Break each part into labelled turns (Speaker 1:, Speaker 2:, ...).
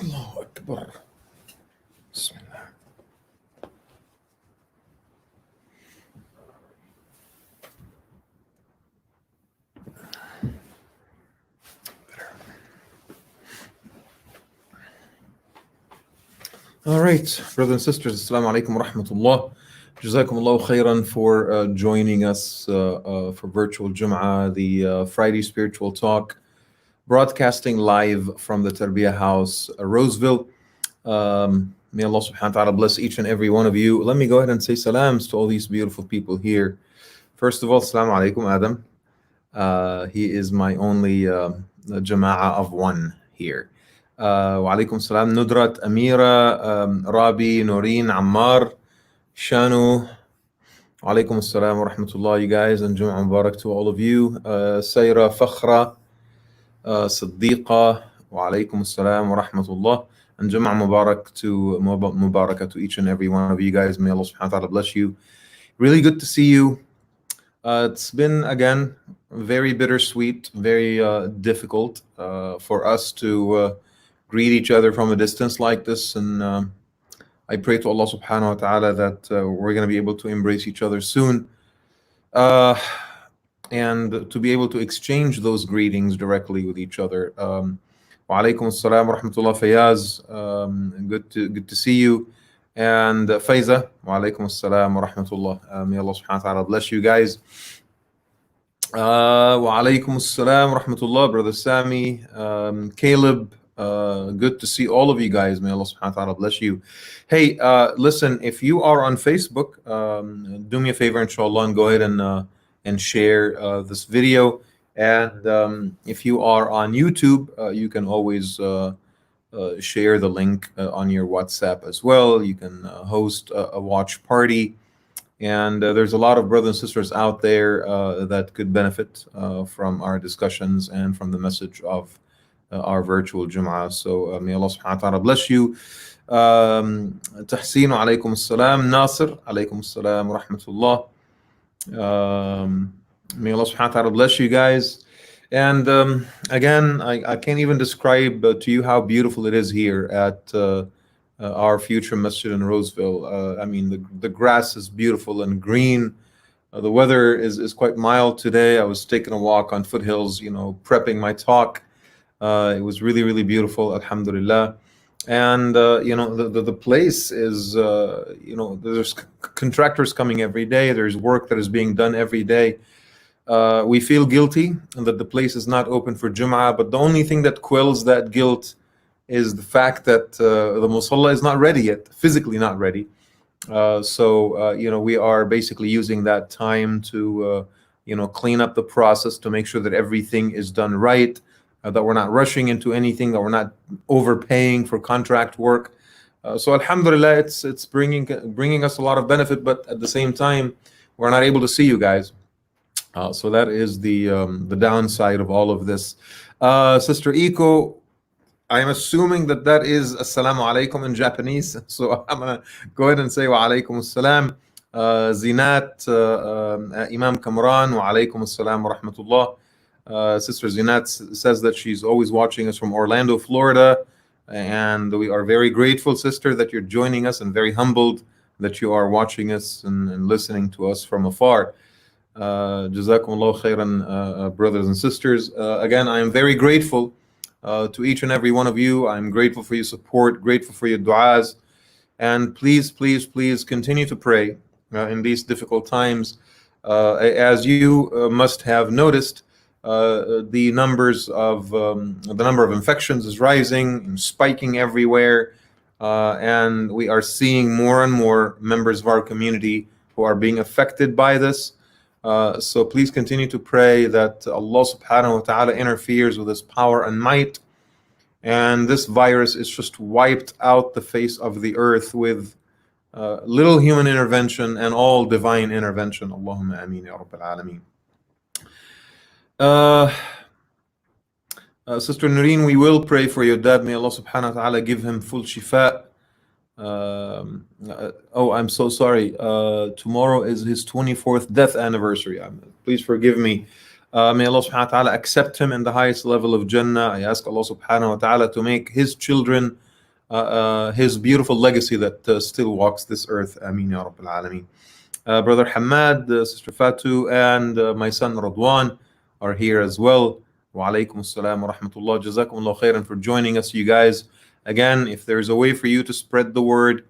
Speaker 1: Allahu Akbar. Bismillah. All right, brothers and sisters, Assalamu alaikum wa rahmatullah. Jazakumullahu khairan for joining us for virtual Jum'ah, the Friday spiritual talk, broadcasting live from the Tarbiyah House, Roseville. May Allah subhanahu wa ta'ala bless each and every one of you. Let me go ahead and say salams to all these beautiful people here. First of all, Assalamu alaikum, Adam. He is my only jama'ah of one here. Wa alaikum salam, Nudrat, Amira, Rabi, Noreen, Ammar, Shanu. Wa alaikum salam wa rahmatullah, you guys, and Jum'ah Mubarak to all of you. Sayra, Fakhra, Siddiqa, wa alaikum salam wa rahmatullah, and Jum'ah Mubarak to each and every one of you guys. May Allah subhanahu wa ta'ala bless you. Really good to see you. It's been, again, very bittersweet, very difficult for us to greet each other from a distance like this, and I pray to Allah subhanahu wa ta'ala that we're going to be able to embrace each other soon, and to be able to exchange those greetings directly with each other. Wa alaikum assalam wa rahmatullah, Fayaz, good to see you. And Faiza, wa alaikum assalam wa rahmatullah. May Allah subhanahu wa ta'ala bless you guys. Wa alaikum assalam wa rahmatullah, brother Sami, Caleb, good to see all of you guys. May Allah subhanahu wa ta'ala bless you. Hey, listen, if you are on Facebook, do me a favor, inshallah, and go ahead and share this video. And if you are on YouTube, you can always share the link on your WhatsApp as well. You can host a watch party. And there's a lot of brothers and sisters out there that could benefit from our discussions and from the message of our virtual Jum'ah. So may Allah subhanahu wa ta'ala bless you. Tahseen, alaykum assalam. Nasir, alaykum assalam wa rahmatullah. May Allah subhanahu wa ta'ala bless you guys. And again, I can't even describe to you how beautiful it is here at our future masjid in Roseville. I mean, the grass is beautiful and green. The weather is quite mild today. I was taking a walk on foothills, prepping my talk. It was really, really beautiful, alhamdulillah. And, the place is, there's contractors coming every day. There's work that is being done every day. We feel guilty that the place is not open for Jum'ah, but the only thing that quells that guilt is the fact that the musalla is not ready yet, physically not ready. So we are basically using that time to, clean up the process to make sure that everything is done right, that we're not rushing into anything, that we're not overpaying for contract work. So alhamdulillah, it's bringing us a lot of benefit, but at the same time, we're not able to see you guys. So that is the downside of all of this. Sister Iko, I'm assuming that is Assalamu alaikum in Japanese. So I'm going to go ahead and say wa alaikum assalam. Zinat, Imam Kamran, wa alaikum assalam wa rahmatullah. Sister Zinat says that she's always watching us from Orlando, Florida. And we are very grateful, sister, that you're joining us, and very humbled that you are watching us and listening to us from afar. Jazakumullahu khairan, brothers and sisters. Again, I am very grateful to each and every one of you. I'm grateful for your support, grateful for your du'as, and please, please, please continue to pray in these difficult times. As you must have noticed, the number of infections is rising and spiking everywhere, and we are seeing more and more members of our community who are being affected by this. So please continue to pray that Allah subhanahu wa ta'ala interferes with His power and might, and this virus is just wiped out the face of the earth with little human intervention and all divine intervention. Allahumma ameen ya Rabbil Alameen. Sister Noreen, we will pray for your dad. May Allah subhanahu wa ta'ala give him full shifa. I'm so sorry. Tomorrow is his 24th death anniversary. Please forgive me. May Allah subhanahu wa ta'ala accept him in the highest level of Jannah. I ask Allah subhanahu wa ta'ala to make his children his beautiful legacy that still walks this earth. Ameen ya Rabbil Alameen. Brother Hamad, Sister Fatu, and my son Radwan are here as well. Wa alaikum assalam wa rahmatullah. Jazakumullah khairan for joining us, you guys. Again, if there's a way for you to spread the word,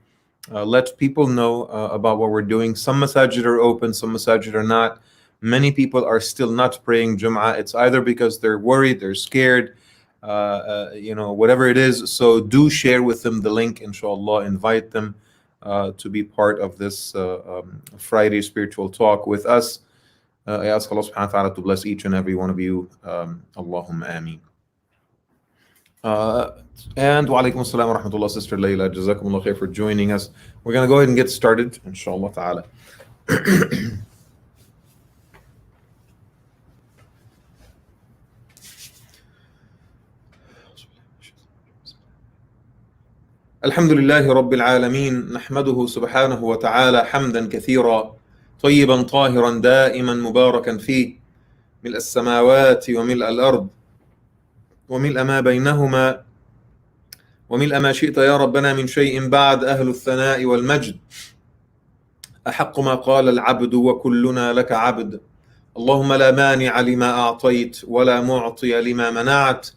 Speaker 1: let people know about what we're doing. Some masajid are open, some masajid are not. Many people are still not praying Jum'ah. It's either because they're worried, they're scared, whatever it is. So do share with them the link, inshallah. Invite them to be part of this Friday spiritual talk with us. I ask Allah subhanahu wa ta'ala to bless each and every one of you. Allahumma ameen. And wa alaikum assalam wa rahmatullah, Sister Layla. Jazakumullah khair for joining us. We're going to go ahead and get started, inshallah ta'ala. الحمد لله رب العالمين نحمده سبحانه وتعالى حمدا كثيرا طيبا طاهرا دائما مباركا فيه ملء السماوات وملء الأرض وملء ما بينهما وملء ما شئت يا ربنا من شيء بعد أهل الثناء والمجد أحق ما قال العبد وكلنا لك عبد اللهم لا مانع لما أعطيت ولا معطي لما منعت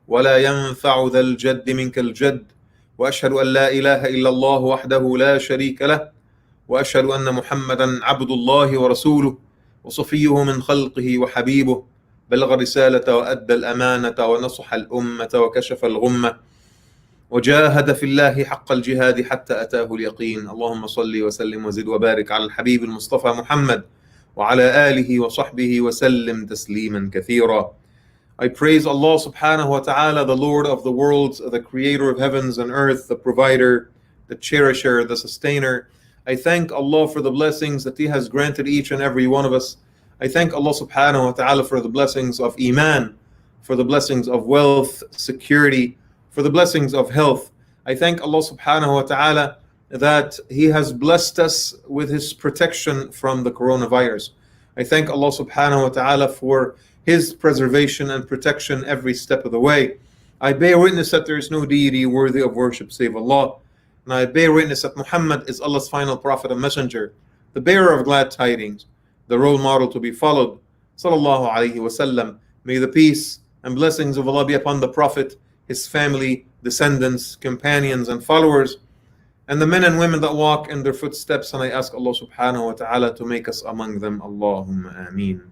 Speaker 1: ولا ينفع ذا الجد منك الجد وأشهد أن لا إله إلا الله وحده لا شريك له وأشهد أن محمدا عبد الله ورسوله وصفيه من خلقه وحبيبه بلغ الرسالة وأدى الأمانة ونصح الأمة وكشف الغمة وجاهد في الله حق الجهاد حتى أتاه اليقين اللهم صل وسلم وزد وبارك على الحبيب المصطفى محمد وعلى آله وصحبه وسلم تسليما كثيرا. I praise Allah subhanahu wa ta'ala, the Lord of the worlds, the creator of heavens and earth, the provider, the cherisher, the sustainer. I thank Allah for the blessings that He has granted each and every one of us. I thank Allah subhanahu wa ta'ala for the blessings of Iman, for the blessings of wealth, security, for the blessings of health. I thank Allah subhanahu wa ta'ala that He has blessed us with His protection from the coronavirus. I thank Allah subhanahu wa ta'ala for His preservation and protection every step of the way. I bear witness that there is no deity worthy of worship save Allah. And I bear witness that Muhammad is Allah's final prophet and messenger, the bearer of glad tidings, the role model to be followed. Sallallahu alayhi wasallam. May the peace and blessings of Allah be upon the Prophet, his family, descendants, companions, and followers, and the men and women that walk in their footsteps. And I ask Allah subhanahu wa ta'ala to make us among them. Allahumma ameen.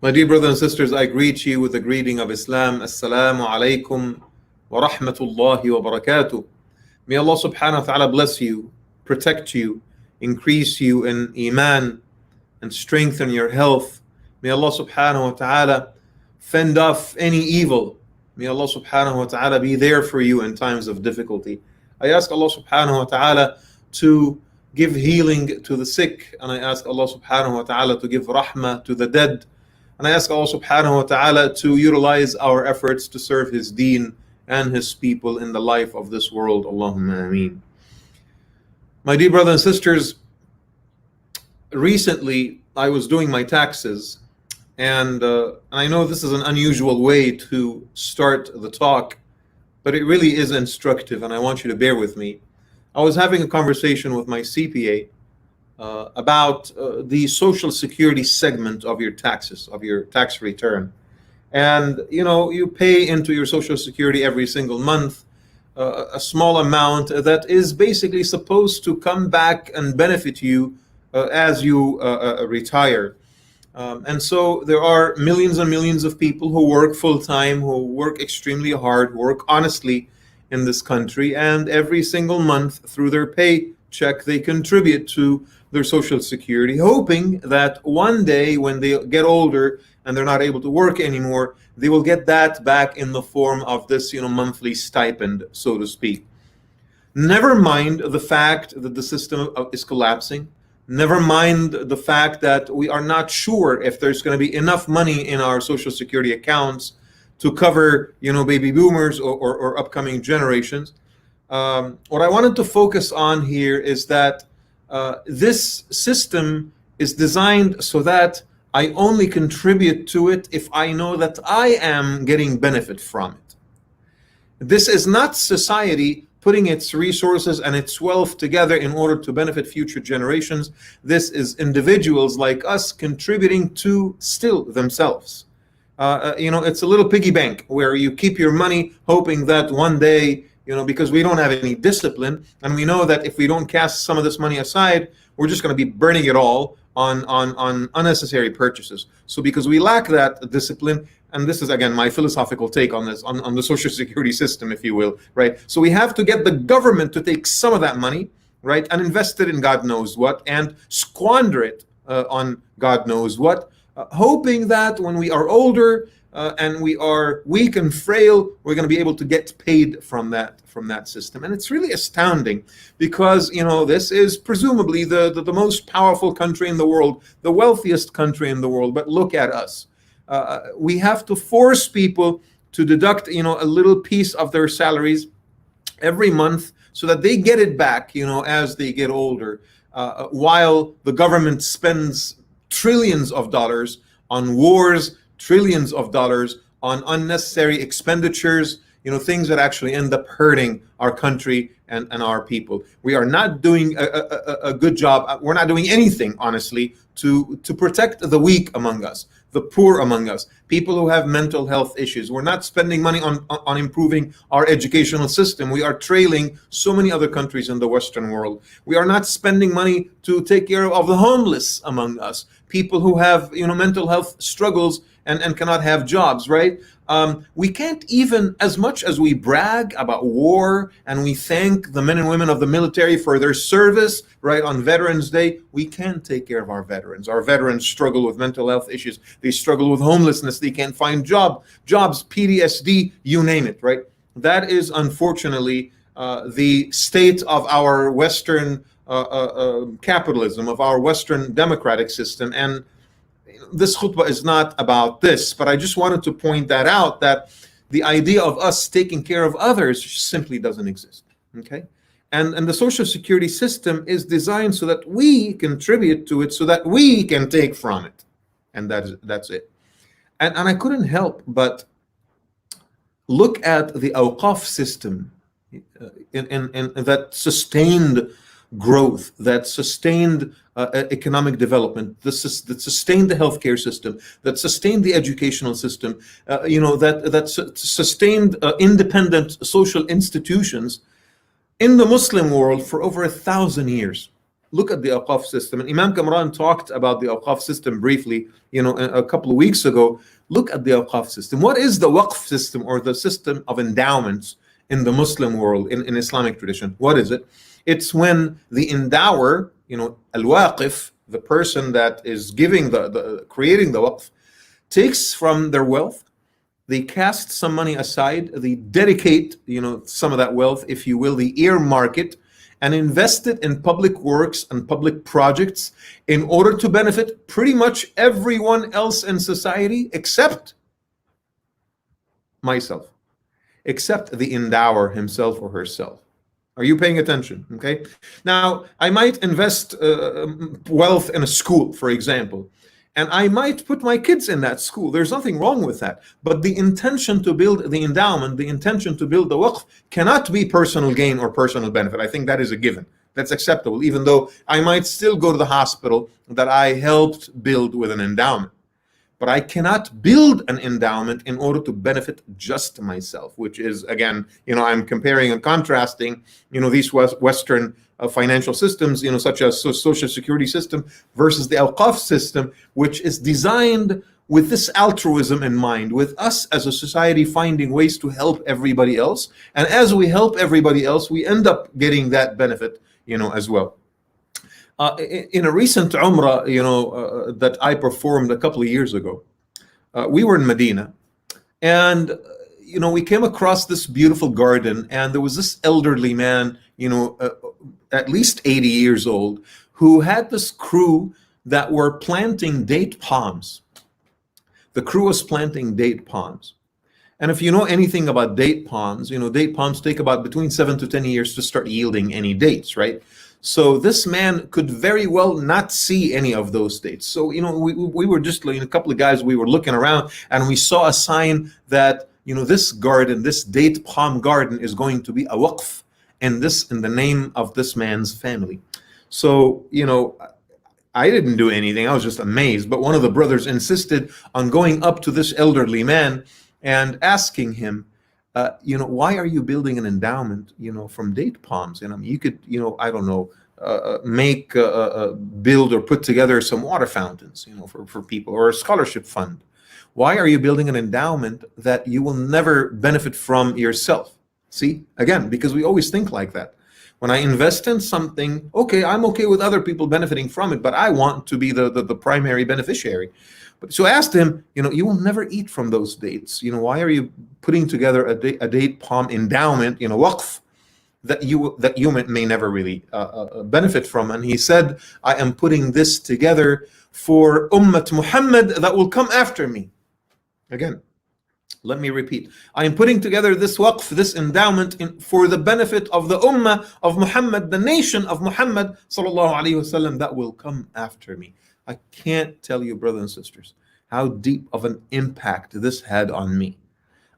Speaker 1: My dear brothers and sisters, I greet you with the greeting of Islam. Assalamu alaikum wa rahmatullahi wa barakatuh. May Allah subhanahu wa ta'ala bless you, protect you, increase you in Iman, and strengthen your health. May Allah subhanahu wa ta'ala fend off any evil. May Allah subhanahu wa ta'ala be there for you in times of difficulty. I ask Allah subhanahu wa ta'ala to give healing to the sick, and I ask Allah subhanahu wa ta'ala to give rahmah to the dead. And I ask Allah subhanahu wa ta'ala to utilize our efforts to serve His Deen and His people in the life of this world. Allahumma ameen. My dear brothers and sisters, recently I was doing my taxes, and I know this is an unusual way to start the talk, but it really is instructive, and I want you to bear with me. I was having a conversation with my CPA about the Social Security segment of your taxes, of your tax return. And you pay into your Social Security every single month a small amount that is basically supposed to come back and benefit you as you retire. And so there are millions and millions of people who work full-time, who work extremely hard, work honestly in this country, and every single month through their paycheck they contribute to their Social Security, hoping that one day when they get older and they're not able to work anymore, they will get that back in the form of this monthly stipend, so to speak. Never mind the fact that the system is collapsing. Never mind the fact that we are not sure if there's going to be enough money in our Social Security accounts to cover baby boomers or upcoming generations. What I wanted to focus on here is that this system is designed so that I only contribute to it if I know that I am getting benefit from it. This is not society putting its resources and its wealth together in order to benefit future generations. This is individuals like us contributing to still themselves. It's a little piggy bank where you keep your money hoping that one day, because we don't have any discipline, and we know that if we don't cast some of this money aside, we're just going to be burning it all on unnecessary purchases. So because we lack that discipline, and this is again my philosophical take on this, on the social security system, if you will, right? So we have to get the government to take some of that money, right, and invest it in God knows what, and squander it on God knows what, hoping that when we are older and we are weak and frail, we're going to be able to get paid from that system. And it's really astounding because this is presumably the most powerful country in the world, the wealthiest country in the world. But look at us. We have to force people to deduct a little piece of their salaries every month so that they get it back as they get older, while the government spends trillions of dollars on wars, trillions of dollars on unnecessary expenditures, things that actually end up hurting our country and our people. We are not doing a good job. We're not doing anything, honestly, to protect the weak among us, the poor among us, people who have mental health issues. We're not spending money on improving our educational system. We are trailing so many other countries in the Western world. We are not spending money to take care of the homeless among us, people who have mental health struggles and cannot have jobs, right? We can't even, as much as we brag about war and we thank the men and women of the military for their service, right, on Veterans Day, we can't take care of our veterans. Our veterans struggle with mental health issues. They struggle with homelessness. They can't find jobs, PTSD, you name it, right? That is unfortunately the state of our Western capitalism, of our Western democratic system. And this khutbah is not about this, but I just wanted to point that out, that the idea of us taking care of others simply doesn't exist, okay? And the social security system is designed so that we contribute to it, so that we can take from it. And that's it. And I couldn't help but look at the awqaf system in that sustained growth, that sustained economic development, that sustained the healthcare system, that sustained the educational system, that sustained independent social institutions in the Muslim world for over 1,000 years. Look at the awqaf system. And Imam Kamran talked about the awqaf system briefly, a couple of weeks ago. Look at the awqaf system. What is the waqf system, or the system of endowments in the Muslim world, in Islamic tradition? What is it? It's when the endower, al-waqif, the person that is giving creating the waqf, takes from their wealth, they cast some money aside, they dedicate, some of that wealth, if you will, the earmark it, and invest it in public works and public projects in order to benefit pretty much everyone else in society except myself, except the endower himself or herself. Are you paying attention? Okay. Now, I might invest wealth in a school, for example, and I might put my kids in that school. There's nothing wrong with that. But the intention to build the endowment, the intention to build the waqf, cannot be personal gain or personal benefit. I think that is a given. That's acceptable, even though I might still go to the hospital that I helped build with an endowment. But I cannot build an endowment in order to benefit just myself, which is, again, I'm comparing and contrasting, these Western financial systems, such as social security system versus the awqaf system, which is designed with this altruism in mind, with us as a society finding ways to help everybody else. And as we help everybody else, we end up getting that benefit, as well. In a recent Umrah, that I performed a couple of years ago, we were in Medina, and we came across this beautiful garden, and there was this elderly man, at least 80 years old, who had this crew that were planting date palms. The crew was planting date palms. And if you know anything about date palms, date palms take about between 7 to 10 years to start yielding any dates, right? So this man could very well not see any of those dates. So, we were just, a couple of guys, we were looking around and we saw a sign that this garden, this date palm garden, is going to be a waqf, and this in the name of this man's family. So, I didn't do anything. I was just amazed. But one of the brothers insisted on going up to this elderly man and asking him, why are you building an endowment, from date palms? And I mean, you could, I don't know, build or put together some water fountains, for people, or a scholarship fund. Why are you building an endowment that you will never benefit from yourself? See, again, because we always think like that. When I invest in something, okay, I'm okay with other people benefiting from it, but I want to be the primary beneficiary. So I asked him, you will never eat from those dates. Why are you putting together a date palm endowment, waqf, that you may never really benefit from? And he said, I am putting this together for Ummah Muhammad that will come after me. Again, let me repeat. I am putting together this waqf, this endowment, for the benefit of the Ummah of Muhammad, the nation of Muhammad sallallahu alaihi wasallam that will come after me. I can't tell you, brothers and sisters, how deep of an impact this had on me,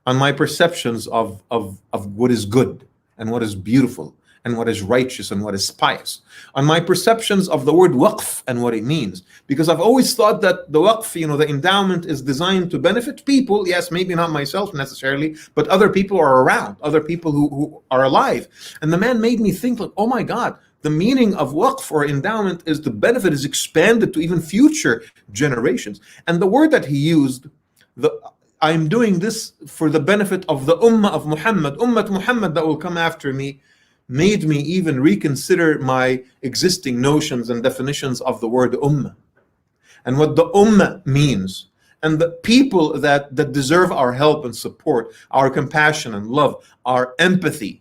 Speaker 1: on my perceptions of what is good and what is beautiful and what is righteous and what is pious, on my perceptions of the word waqf and what it means. Because I've always thought that the waqf, the endowment, is designed to benefit people. Yes, maybe not myself necessarily, but other people are around, other people who are alive. And the man made me think, like, oh my God, the meaning of waqf or endowment is the benefit is expanded to even future generations. And the word that he used, I'm doing this for the benefit of the Ummah of Muhammad, Ummah Muhammad that will come after me, made me even reconsider my existing notions and definitions of the word Ummah and what the Ummah means, and the people that deserve our help and support, our compassion and love, our empathy.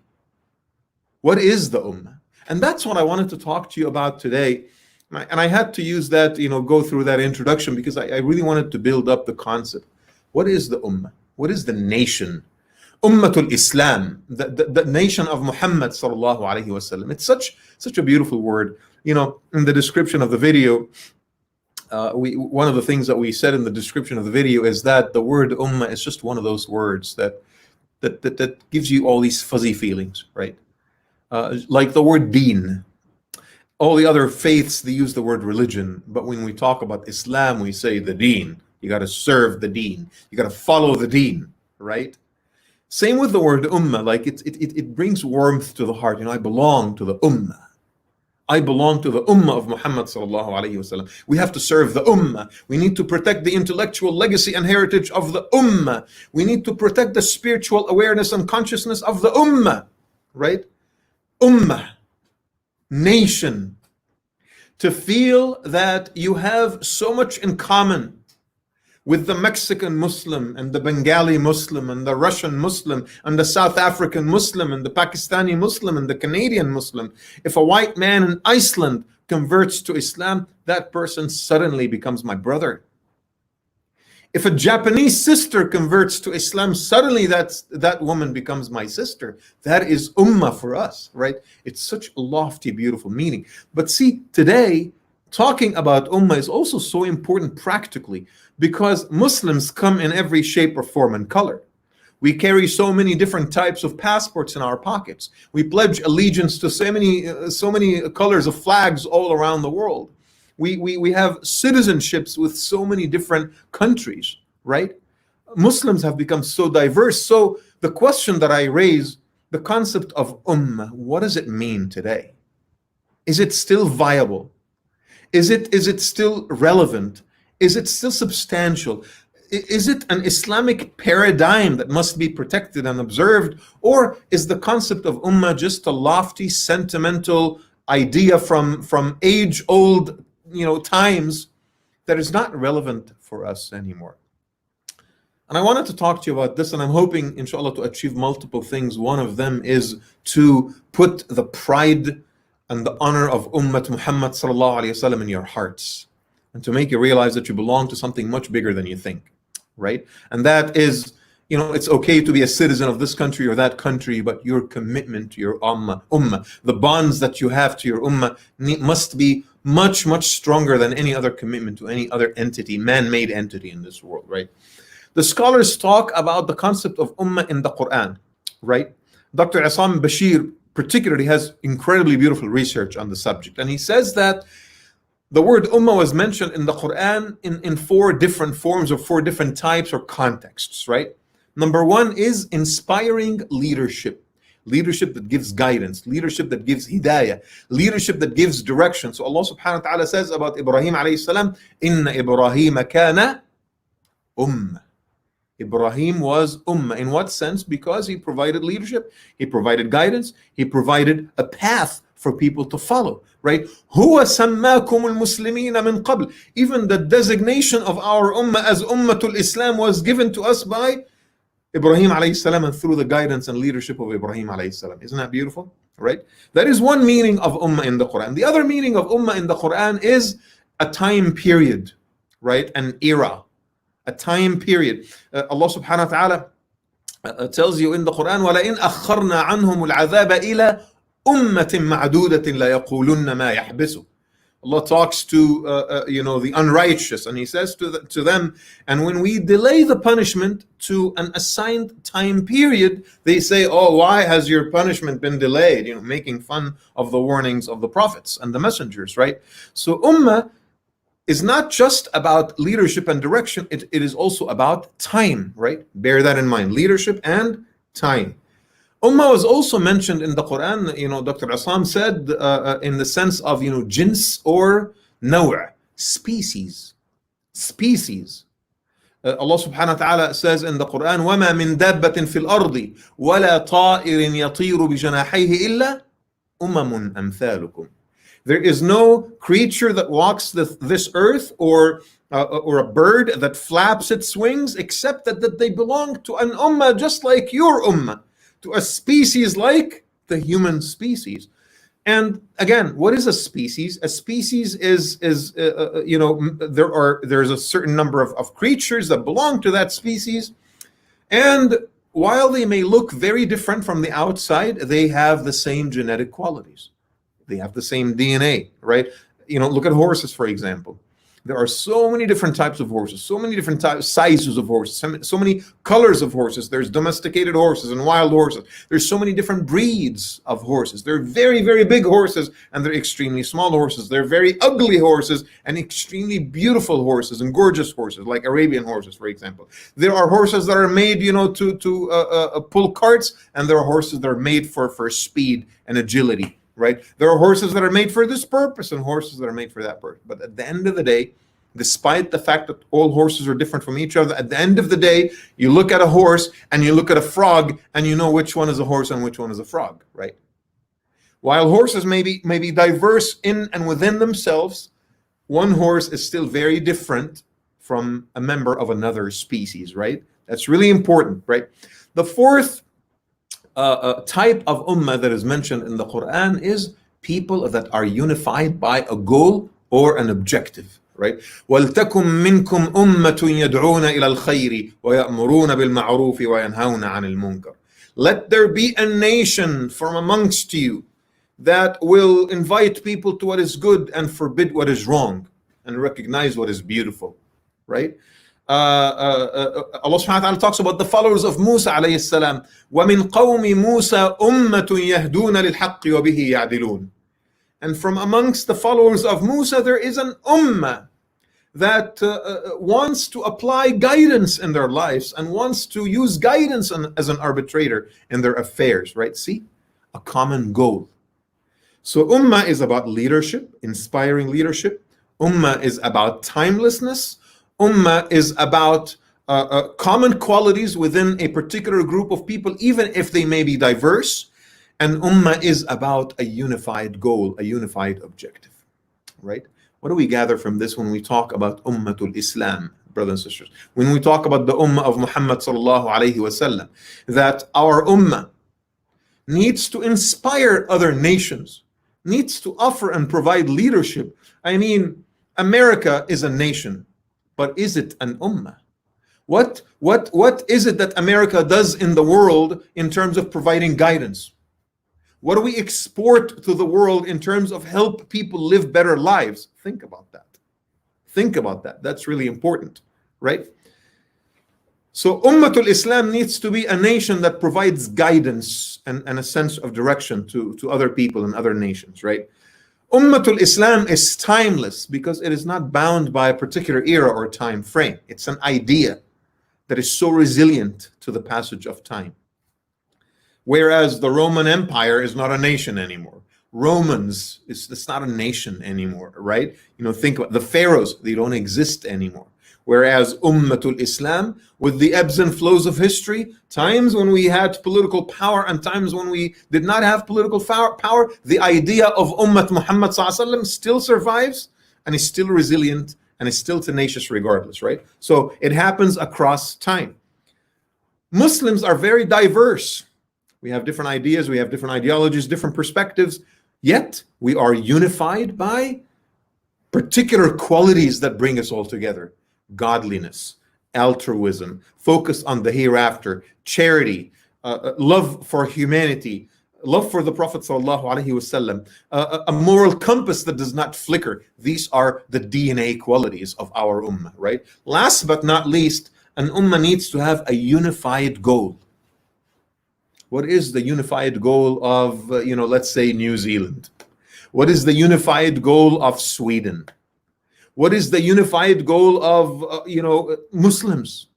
Speaker 1: What is the Ummah? And that's what I wanted to talk to you about today. And I had to use that, go through that introduction, because I really wanted to build up the concept. What is the Ummah? What is the nation? Ummatul Islam, the nation of Muhammad sallallahu alaihi wasallam. It's such a beautiful word. In the description of the video, one of the things that we said in the description of the video is that the word Ummah is just one of those words that gives you all these fuzzy feelings, right? Like the word Deen. All the other faiths, they use the word religion, but when we talk about Islam, we say the Deen. You got to serve the Deen. You got to follow the Deen, right? Same with the word Ummah. Like it brings warmth to the heart. I belong to the Ummah. I belong to the Ummah of Muhammad sallallahu alaihi wasallam. We have to serve the Ummah. We need to protect the intellectual legacy and heritage of the Ummah. We need to protect the spiritual awareness and consciousness of the Ummah, right? Ummah, nation. To feel that you have so much in common with the Mexican Muslim and the Bengali Muslim and the Russian Muslim and the South African Muslim and the Pakistani Muslim and the Canadian Muslim. If a white man in Iceland converts to Islam, that person suddenly becomes my brother. If a Japanese sister converts to Islam, suddenly that woman becomes my sister. That is Ummah for us, right? It's such a lofty, beautiful meaning. But see, today, talking about Ummah is also so important practically, because Muslims come in every shape or form and color. We carry so many different types of passports in our pockets. We pledge allegiance to so many colors of flags all around the world. We have citizenships with so many different countries, right? Muslims have become so diverse. So the question that I raise, the concept of Ummah, what does it mean today? Is it still viable? Is it still relevant? Is it still substantial? Is it an Islamic paradigm that must be protected and observed? Or is the concept of Ummah just a lofty, sentimental idea from age-old times that is not relevant for us anymore? And I wanted to talk to you about this, and I'm hoping, inshallah, to achieve multiple things. One of them is to put the pride and the honor of Ummah Muhammad sallallahu alaihi wasallam in your hearts, and to make you realize that you belong to something much bigger than you think, right? And that is, it's okay to be a citizen of this country or that country, but your commitment to your ummah, the bonds that you have to your ummah must be much, much stronger than any other commitment to any other entity, man-made entity in this world, right? The scholars talk about the concept of ummah in the Quran, right? Dr. Isam Bashir particularly has incredibly beautiful research on the subject, and he says that the word ummah was mentioned in the Quran in four different forms or four different types or contexts, right? Number one is inspiring leadership. Leadership that gives guidance, leadership that gives hidayah, leadership that gives direction. So Allah subhanahu wa ta'ala says about Ibrahim alayhi salam, Inna Ibrahim kana ummah. Ibrahim was ummah. In what sense? Because he provided leadership, he provided guidance, he provided a path for people to follow, right? Huwa sammakum al-muslimina min qabl. Even the designation of our ummah as ummatul Islam was given to us by Ibrahim alayhi salam and through the guidance and leadership of Ibrahim alayhi salam. Isn't that beautiful? Right? That is one meaning of ummah in the Quran. The other meaning of ummah in the Quran is a time period, right? An era, a time period. Allah subhanahu wa ta'ala tells you in the Quran, وَلَئِنْ أَخَّرْنَا عَنْهُمُ الْعَذَابَ إِلَى أُمَّةٍ مَعْدُودَةٍ لَيَقُولُنَّ مَا يَحْبِسُ. Allah talks to the unrighteous, and He says to them, and when we delay the punishment to an assigned time period, they say, "Oh, why has your punishment been delayed?" Making fun of the warnings of the prophets and the messengers, right? So ummah is not just about leadership and direction; it is also about time, right? Bear that in mind: leadership and time. Ummah was also mentioned in the Quran, Dr. Assam said, in the sense of, jins or naw', species. Species. Allah subhanahu wa ta'ala says in the Quran, وَمَا مِن دَابَّةٍ فِي الْأَرْضِ وَلَا طَائِرٍ يَطِيرُ بِجَنَاحَيْهِ إِلَّا أُمَمٌ أَمْثَالُكُم. There is no creature that walks this earth or a bird that flaps its wings except that they belong to an ummah just like your ummah, to a species like the human species. And again, what is a species? A species is there's a certain number of creatures that belong to that species, and while they may look very different from the outside, they have the same genetic qualities. They have the same DNA, right? Look at horses, for example. There are so many different types of horses, so many different sizes of horses, so many colors of horses. There's domesticated horses and wild horses. There's so many different breeds of horses. They're very, very big horses, and they're extremely small horses. They're very ugly horses and extremely beautiful horses and gorgeous horses, like Arabian horses, for example. There are horses that are made, to pull carts, and there are horses that are made for speed and agility. Right? There are horses that are made for this purpose and horses that are made for that purpose. But at the end of the day, despite the fact that all horses are different from each other, at the end of the day, you look at a horse and you look at a frog and you know which one is a horse and which one is a frog, right? While horses may be diverse in and within themselves, one horse is still very different from a member of another species, right? That's really important, right? The fourth type of ummah that is mentioned in the Quran is people that are unified by a goal or an objective, right? وَلْتَكُمْ مِنْكُمْ أُمَّةٌ يَدْعُونَ إِلَى الْخَيْرِ وَيَأْمُرُونَ بِالْمَعْرُوفِ وَيَنْهَوْنَ عَنِ الْمُنْكَرِ. Let there be a nation from amongst you that will invite people to what is good and forbid what is wrong and recognize what is beautiful, right? Allah subhanahu wa ta'ala talks about the followers of Musa alayhi salam. وَمِنْ قَوْمِ مُوسَى أُمَّةٌ يَهْدُونَ لِلْحَقِّ وَبِهِ يَعْدِلُونَ. And from amongst the followers of Musa, there is an ummah that wants to apply guidance in their lives and wants to use guidance as an arbitrator in their affairs, right? See, a common goal. So ummah is about leadership, inspiring leadership. Ummah is about timelessness. Ummah is about common qualities within a particular group of people, even if they may be diverse. And ummah is about a unified goal, a unified objective, right? What do we gather from this when we talk about ummatul Islam, brothers and sisters? When we talk about the ummah of Muhammad sallallahu alayhi wasallam, that our ummah needs to inspire other nations, needs to offer and provide leadership. I mean, America is a nation, but is it an ummah? What is it that America does in the world in terms of providing guidance? What do we export to the world in terms of help people live better lives? Think about that. Think about that. That's really important, right? So Ummatul Islam needs to be a nation that provides guidance and a sense of direction to other people and other nations, right? Ummatul Islam is timeless because it is not bound by a particular era or time frame. It's an idea that is so resilient to the passage of time. Whereas the Roman Empire is not a nation anymore. Romans, it's not a nation anymore, right? Think about the pharaohs, they don't exist anymore. Whereas Ummatul Islam, with the ebbs and flows of history, times when we had political power and times when we did not have political power, the idea of Ummat Muhammad ﷺ still survives and is still resilient and is still tenacious regardless, right? So it happens across time. Muslims are very diverse. We have different ideas, we have different ideologies, different perspectives, yet we are unified by particular qualities that bring us all together. Godliness, altruism, focus on the hereafter, charity, love for humanity, love for the Prophet ﷺ, a moral compass that does not flicker. These are the DNA qualities of our ummah, right? Last but not least, an ummah needs to have a unified goal. What is the unified goal of, let's say New Zealand? What is the unified goal of Sweden? What is the unified goal of, Muslims?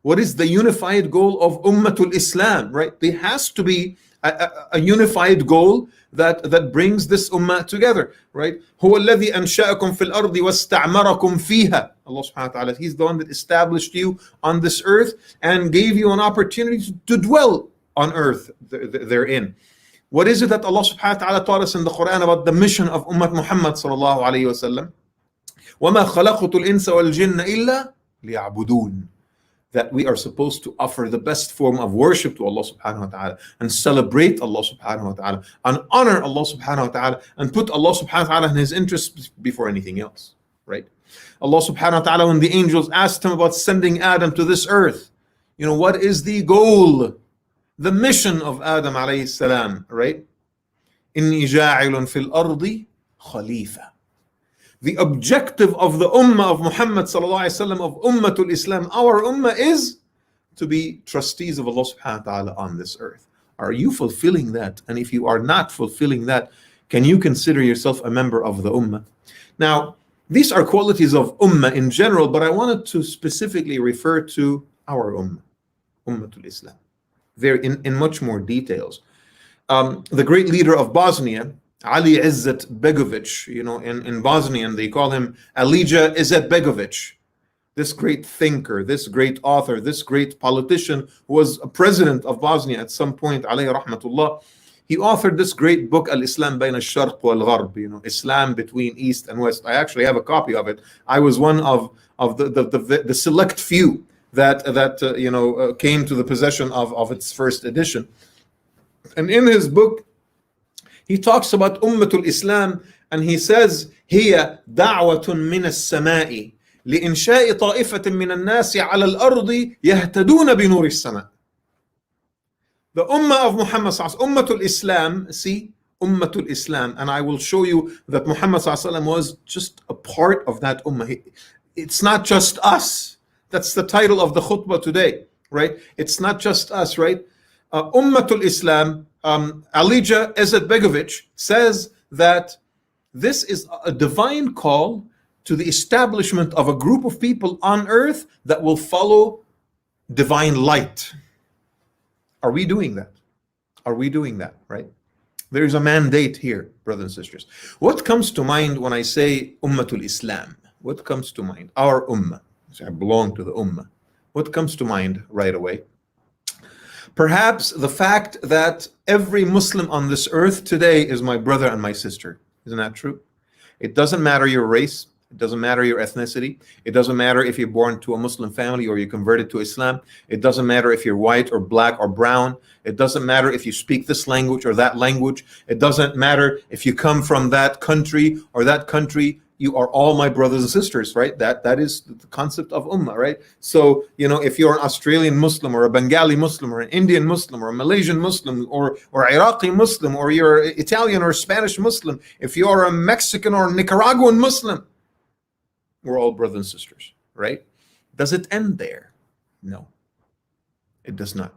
Speaker 1: What is the unified goal of Ummatul Islam, right? There has to be a unified goal that brings this ummah together, right? هو الذي أنشأكم في الأرض واستعمركم فيها. Allah subhanahu wa ta'ala, He's the one that established you on this earth and gave you an opportunity to dwell on earth therein. What is it that Allah subhanahu wa ta'ala taught us in the Quran about the mission of Ummah Muhammad sallallahu alayhi wa sallam? وَمَا خَلَقْتُ الْإِنسَ وَالْجِنَّ إِلَّا لِيَعْبُدُونَ. That we are supposed to offer the best form of worship to Allah subhanahu wa ta'ala and celebrate Allah subhanahu wa ta'ala and honor Allah subhanahu wa ta'ala and put Allah subhanahu wa ta'ala and His interests before anything else, right? Allah subhanahu wa ta'ala, when the angels asked Him about sending Adam to this earth, what is the goal, the mission of Adam alayhi salam, right? إِنِّي جَاعِلٌ فِي الْأَرْضِ خَلِيفَةً. The objective of the ummah of Muhammad sallallahu alaihi wasallam, of Ummatul Islam, our ummah, is to be trustees of Allah subhanahu wa ta'ala on this earth. Are you fulfilling that? And if you are not fulfilling that, can you consider yourself a member of the ummah? Now, these are qualities of ummah in general, but I wanted to specifically refer to our ummah, Ummatul Islam, very in much more details. The great leader of Bosnia, Ali Izzet Begovic, in Bosnian they call him Alija Izetbegovic. This great thinker, this great author, this great politician who was a president of Bosnia at some point, alayhi rahmatullah. He authored this great book, Al-Islam Bayn al-Sharq wal-Gharb, Islam between East and West. I actually have a copy of it. I was one of the select few that came to the possession of its first edition. And in his book, he talks about Ummatul Islam and he says, هي دعوة من السماء لإنشاء طائفة من الناس على الأرض يهتدون بنور السماء. The Ummah of Muhammad sallallahu alaihi wasallam, Ummatul Islam, see, Ummatul Islam, and I will show you that Muhammad sallallahu alaihi wasallam was just a part of that Ummah. It's not just us. That's the title of the khutbah today, right? It's not just us, right? Ummatul Islam, Alija Izetbegovic says that this is a divine call to the establishment of a group of people on earth that will follow divine light. Are we doing that? Are we doing that, right? There is a mandate here, brothers and sisters. What comes to mind when I say Ummatul Islam? What comes to mind? Our Ummah. I belong to the Ummah. What comes to mind right away? Perhaps the fact that every Muslim on this earth today is my brother and my sister. Isn't that true? It doesn't matter your race. It doesn't matter your ethnicity. It doesn't matter if you're born to a Muslim family or you converted to Islam. It doesn't matter if you're white or black or brown. It doesn't matter if you speak this language or that language. It doesn't matter if you come from that country or that country. You are all my brothers and sisters, right? That is the concept of ummah, right? So, if you're an Australian Muslim or a Bengali Muslim or an Indian Muslim or a Malaysian Muslim or Iraqi Muslim, or you're Italian or Spanish Muslim, if you're a Mexican or Nicaraguan Muslim, we're all brothers and sisters, right? Does it end there? No. It does not.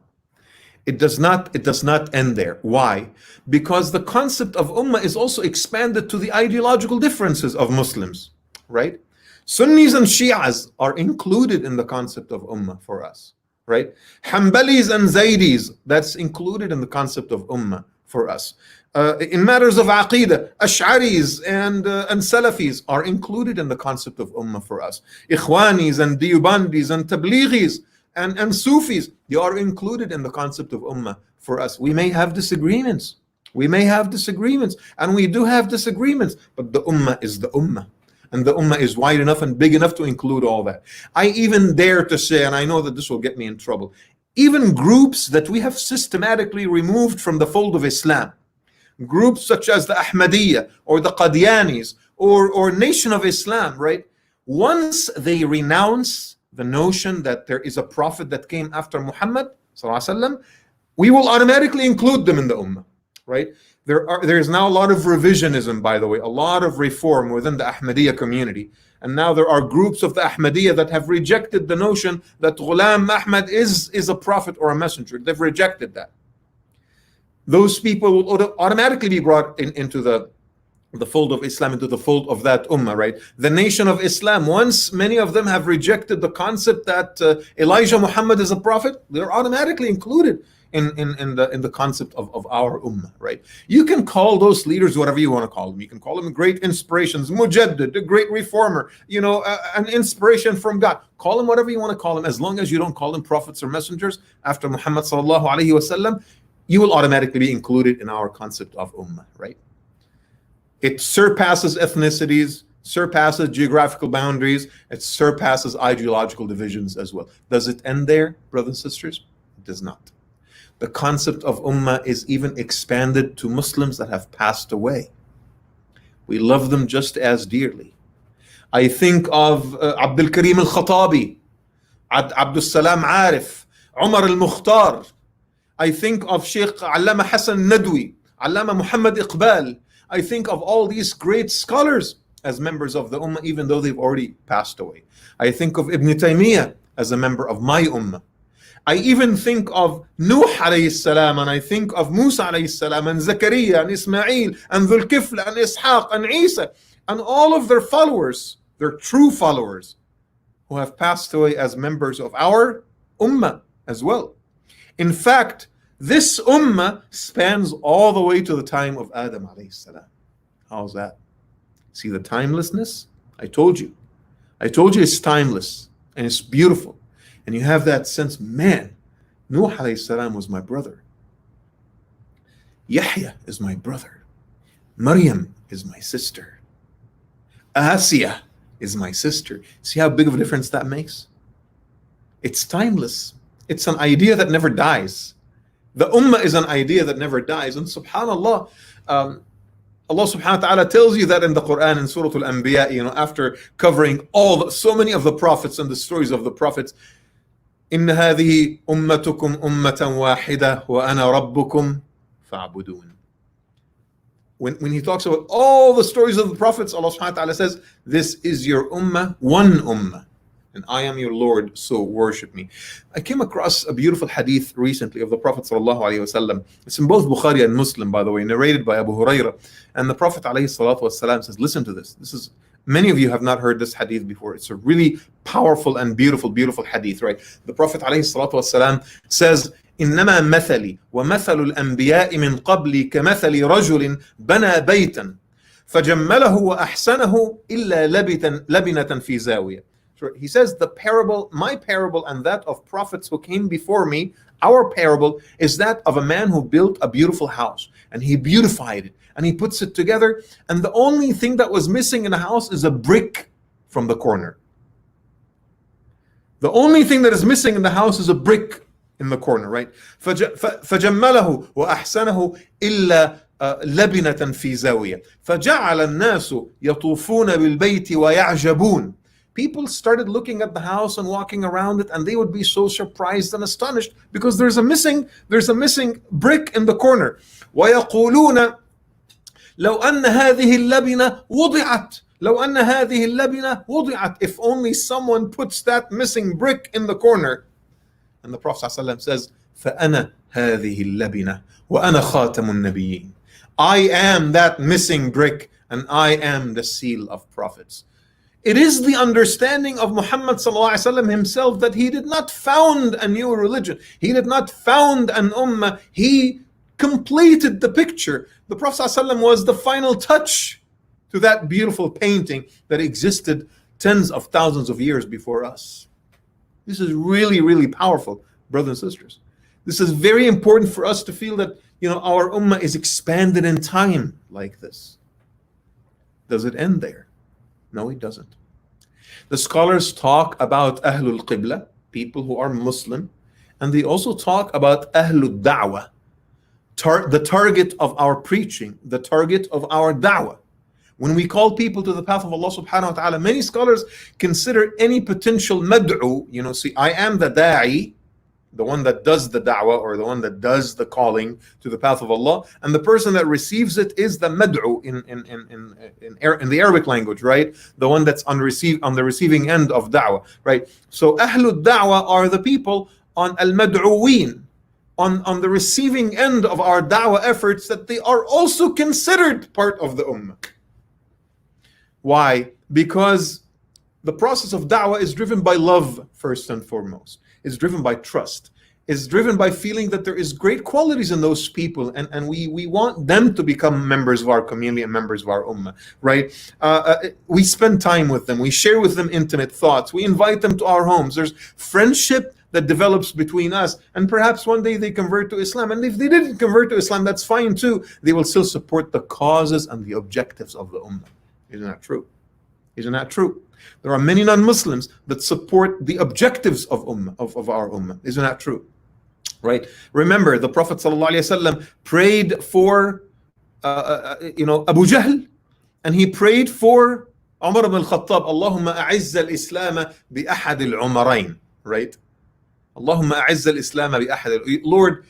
Speaker 1: It does not end there. Why? Because the concept of ummah is also expanded to the ideological differences of Muslims, right? Sunnis and Shias are included in the concept of ummah for us, right? Hanbalis and Zaydis, that's included in the concept of ummah for us. In matters of aqidah, Ash'aris and Salafis are included in the concept of ummah for us. Ikhwanis and Diyubandis and Tablighis and Sufis, they are included in the concept of ummah for us. We may have disagreements. And we do have disagreements, but the ummah is the ummah. And the ummah is wide enough and big enough to include all that. I even dare to say, and I know that this will get me in trouble, even groups that we have systematically removed from the fold of Islam, groups such as the Ahmadiyya or the Qadianis or Nation of Islam, right? Once they renounce the notion that there is a prophet that came after Muhammad sallallahu alaihi wasallam, we will automatically include them in the ummah, right? There is now a lot of revisionism, by the way, a lot of reform within the Ahmadiyya community. And now there are groups of the Ahmadiyya that have rejected the notion that Ghulam Ahmad is a prophet or a messenger. They've rejected that. Those people will automatically be brought into the fold of Islam, into the fold of that ummah, right? The Nation of Islam, once many of them have rejected the concept that Elijah Muhammad is a prophet, they're automatically included in the concept of our ummah, right? You can call those leaders whatever you want to call them. You can call them great inspirations, mujaddid, a great reformer, an inspiration from God. Call them whatever you want to call them, as long as you don't call them prophets or messengers after Muhammad sallallahu alaihi wasallam, you will automatically be included in our concept of ummah, right? It surpasses ethnicities, surpasses geographical boundaries, it surpasses ideological divisions as well. Does it end there, brothers and sisters? It does not. The concept of ummah is even expanded to Muslims that have passed away. We love them just as dearly. I think of Abdul Karim al-Khattabi, Abdul Salam Arif, Umar al-Mukhtar. I think of Sheikh Allama Hassan Nadwi, Allama Muhammad Iqbal. I think of all these great scholars as members of the ummah, even though they've already passed away. I think of Ibn Taymiyyah as a member of my ummah. I even think of Nuh alayhi salam, and I think of Musa alayhi salam, and Zakaria, and Ismail, and Dhul Kifl, and Ishaq, and Isa, and all of their followers, their true followers, who have passed away as members of our ummah as well. In fact, this ummah spans all the way to the time of Adam alayhi salam. How's that? See the timelessness? I told you it's timeless and it's beautiful. And you have that sense, man, Nuh alayhi salam was my brother. Yahya is my brother. Maryam is my sister. Asiya is my sister. See how big of a difference that makes? It's timeless. It's an idea that never dies. The ummah is an idea that never dies. And subhanAllah, Allah subhanahu wa ta'ala tells you that in the Quran in Surah al-Anbiya, after covering so many of the prophets and the stories of the prophets, إن هذه أمتكم أمة واحدة وأنا ربكم فاعبدون. When he talks about all the stories of the prophets, Allah subhanahu wa ta'ala says, this is your ummah, one ummah, and I am your Lord, so worship me. I came across a beautiful hadith recently of the Prophet sallallahu alaihi wasallam. It's in both Bukhari and Muslim, by the way, narrated by Abu Hurairah. And the Prophet alayhi salatu wasalam says, listen to this. Many of you have not heard this hadith before. It's a really powerful and beautiful hadith, right? The Prophet ﷺ says, إنما مثلي ومثل الأنبياء من قبلي كمثل رجل بنى بيتا فجمله وأحسنه إلا لبنة في زاوية. So he says my parable and that of prophets who came before me, our parable is that of a man who built a beautiful house and he beautified it and he puts it together, and the only thing that was missing in the house is a brick from the corner. The only thing that is missing in the house is a brick in the corner, right? فَجَمَّلَهُ وَأَحْسَنَهُ إِلَّا لَبِنَةً فِي زَاوِيَةٍ فَجَعَلَ النَّاسُ يَطُوفُونَ بِالْبَيْتِ وَيَعْجَبُونَ. People started looking at the house and walking around it, and they would be so surprised and astonished because there's a missing brick in the corner. وَيَقُولُونَ لو أن هذه اللبنة وضعت لو أن هذه اللبنة وضعت. If only someone puts that missing brick in the corner. And the Prophet ﷺ says, فَأَنَا هَذِهِ اللَّبِنَةِ وَأَنَا خَاتَمُ النَّبِيِّينَ. I am that missing brick, and I am the seal of prophets. It is the understanding of Muhammad ﷺ himself that he did not found a new religion. He did not found an ummah. He completed the picture. The Prophet ﷺ was the final touch to that beautiful painting that existed tens of thousands of years before us. This is really, really powerful, brothers and sisters. This is very important for us to feel that, our ummah is expanded in time like this. Does it end there? No, it doesn't. The scholars talk about Ahlul Qibla, people who are Muslim, and they also talk about Ahlul Da'wah, the target of our preaching, the target of our da'wah. When we call people to the path of Allah subhanahu wa ta'ala, many scholars consider any potential mad'u, see, I am the da'i, the one that does the da'wah, or the one that does the calling to the path of Allah, and the person that receives it is the mad'u in the Arabic language, right? The one that's on the receiving end of da'wah, right? So Ahlul Da'wah are the people on al-mad'uween, on the receiving end of our da'wah efforts, that they are also considered part of the ummah. Why? Because the process of da'wah is driven by love first and foremost. It's driven by trust. It's driven by feeling that there is great qualities in those people, and we want them to become members of our community and members of our ummah, right? We spend time with them. We share with them intimate thoughts. We invite them to our homes. There's friendship that develops between us, and perhaps one day they convert to Islam. And if they didn't convert to Islam, that's fine too. They will still support the causes and the objectives of the ummah. Isn't that true? Isn't that true? There are many non-Muslims that support the objectives of our ummah. Isn't that true? Right? Remember, the Prophet ﷺ prayed for Abu Jahl, and he prayed for Umar ibn al-Khattab. Allahumma a'izz al-Islam bi ahad al-Umarain. Right? Allahumma a'izz al-Islam bi ahad. Lord,